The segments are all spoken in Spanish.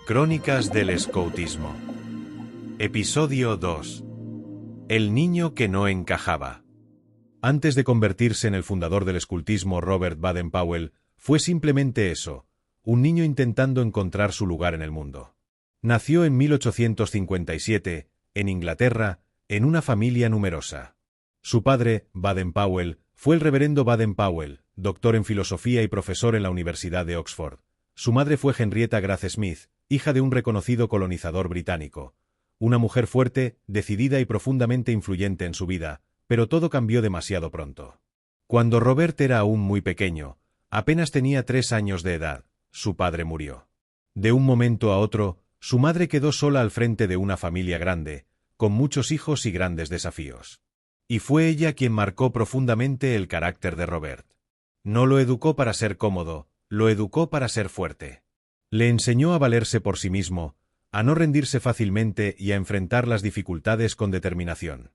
Crónicas del Escoutismo. Episodio 2. El niño que no encajaba. Antes de convertirse en el fundador del escultismo, Robert Baden-Powell fue simplemente eso, un niño intentando encontrar su lugar en el mundo. Nació en 1857, en Inglaterra, en una familia numerosa. Su padre, Baden-Powell, fue el reverendo Baden-Powell, doctor en filosofía y profesor en la Universidad de Oxford. Su madre fue Henrietta Grace Smith, hija de un reconocido colonizador británico. Una mujer fuerte, decidida y profundamente influyente en su vida, pero todo cambió demasiado pronto. Cuando Robert era aún muy pequeño, apenas tenía 3 años de edad, su padre murió. De un momento a otro, su madre quedó sola al frente de una familia grande, con muchos hijos y grandes desafíos. Y fue ella quien marcó profundamente el carácter de Robert. No lo educó para ser cómodo, lo educó para ser fuerte. Le enseñó a valerse por sí mismo, a no rendirse fácilmente y a enfrentar las dificultades con determinación.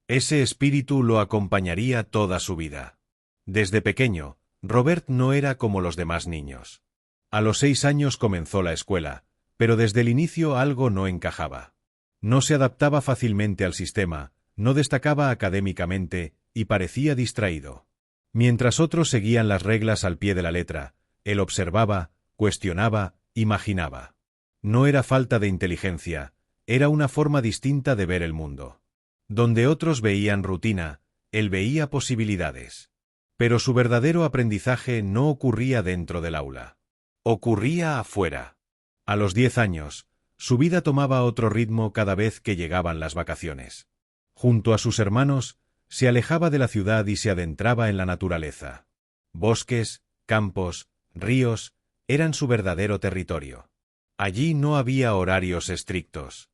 Ese espíritu lo acompañaría toda su vida. Desde pequeño, Robert no era como los demás niños. A los 6 años comenzó la escuela, pero desde el inicio algo no encajaba. No se adaptaba fácilmente al sistema, no destacaba académicamente y parecía distraído. Mientras otros seguían las reglas al pie de la letra, él observaba, cuestionaba, imaginaba. No era falta de inteligencia, era una forma distinta de ver el mundo. Donde otros veían rutina, él veía posibilidades. Pero su verdadero aprendizaje no ocurría dentro del aula. Ocurría afuera. A los 10 años, su vida tomaba otro ritmo cada vez que llegaban las vacaciones. Junto a sus hermanos, se alejaba de la ciudad y se adentraba en la naturaleza. Bosques, campos, ríos, eran su verdadero territorio. Allí no había horarios estrictos,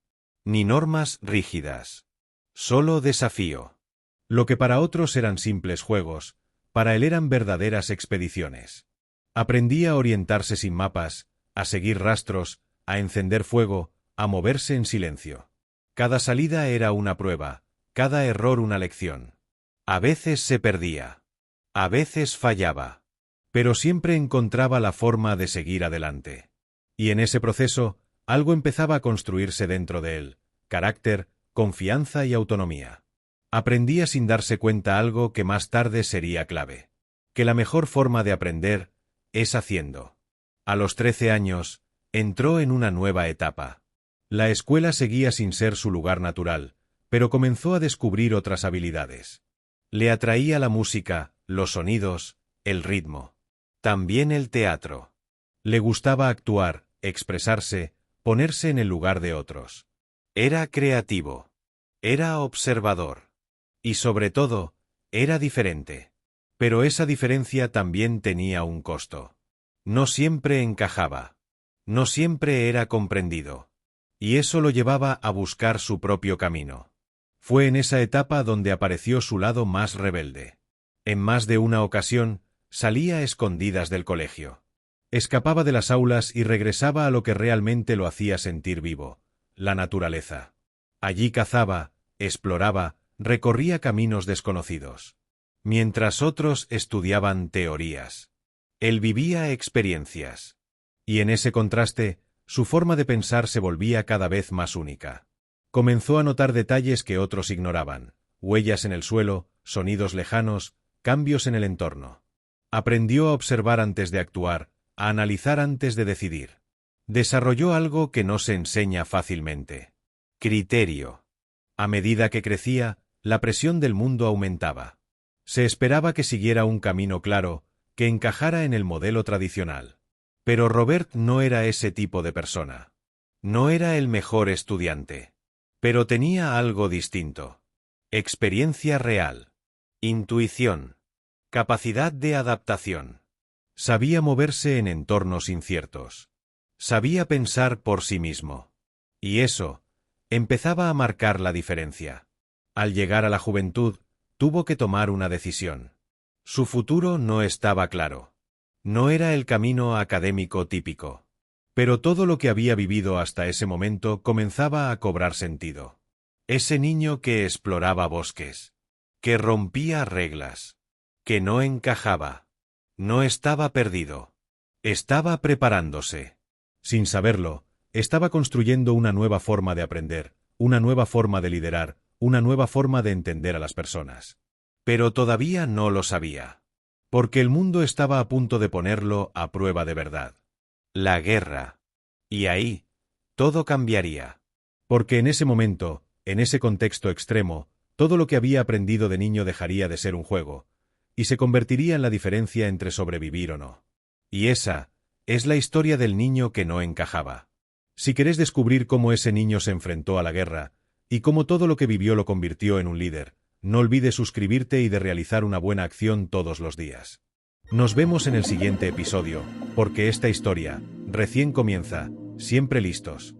ni normas rígidas. Solo desafío. Lo que para otros eran simples juegos, para él eran verdaderas expediciones. Aprendía a orientarse sin mapas, a seguir rastros, a encender fuego, a moverse en silencio. Cada salida era una prueba, cada error una lección. A veces se perdía. A veces fallaba. Pero siempre encontraba la forma de seguir adelante. Y en ese proceso, algo empezaba a construirse dentro de él: carácter, confianza y autonomía. Aprendía sin darse cuenta algo que más tarde sería clave: que la mejor forma de aprender es haciendo. A los 13 años, entró en una nueva etapa. La escuela seguía sin ser su lugar natural, pero comenzó a descubrir otras habilidades. Le atraía la música, los sonidos, el ritmo. También el teatro. Le gustaba actuar, expresarse, ponerse en el lugar de otros. Era creativo. Era observador. Y sobre todo, era diferente. Pero esa diferencia también tenía un costo. No siempre encajaba. No siempre era comprendido. Y eso lo llevaba a buscar su propio camino. Fue en esa etapa donde apareció su lado más rebelde. En más de una ocasión, salía a escondidas del colegio. Escapaba de las aulas y regresaba a lo que realmente lo hacía sentir vivo: la naturaleza. Allí cazaba, exploraba, recorría caminos desconocidos. Mientras otros estudiaban teorías, él vivía experiencias. Y en ese contraste, su forma de pensar se volvía cada vez más única. Comenzó a notar detalles que otros ignoraban: huellas en el suelo, sonidos lejanos, cambios en el entorno. Aprendió a observar antes de actuar, a analizar antes de decidir. Desarrolló algo que no se enseña fácilmente: criterio. A medida que crecía, la presión del mundo aumentaba. Se esperaba que siguiera un camino claro, que encajara en el modelo tradicional. Pero Robert no era ese tipo de persona. No era el mejor estudiante. Pero tenía algo distinto: experiencia real, intuición, capacidad de adaptación. Sabía moverse en entornos inciertos. Sabía pensar por sí mismo. Y eso empezaba a marcar la diferencia. Al llegar a la juventud, tuvo que tomar una decisión. Su futuro no estaba claro. No era el camino académico típico. Pero todo lo que había vivido hasta ese momento comenzaba a cobrar sentido. Ese niño que exploraba bosques, que rompía reglas, que no encajaba, no estaba perdido. Estaba preparándose. Sin saberlo, Estaba construyendo una nueva forma de aprender, una nueva forma de liderar, una nueva forma de entender a las personas. Pero todavía no lo sabía. Porque el mundo estaba a punto de ponerlo a prueba de verdad. La guerra. Y ahí, todo cambiaría. Porque en ese momento, en ese contexto extremo, todo lo que había aprendido de niño dejaría de ser un juego, y se convertiría en la diferencia entre sobrevivir o no. Y esa es la historia del niño que no encajaba. Si querés descubrir cómo ese niño se enfrentó a la guerra, y cómo todo lo que vivió lo convirtió en un líder, no olvides suscribirte y de realizar una buena acción todos los días. Nos vemos en el siguiente episodio, porque esta historia recién comienza. Siempre listos.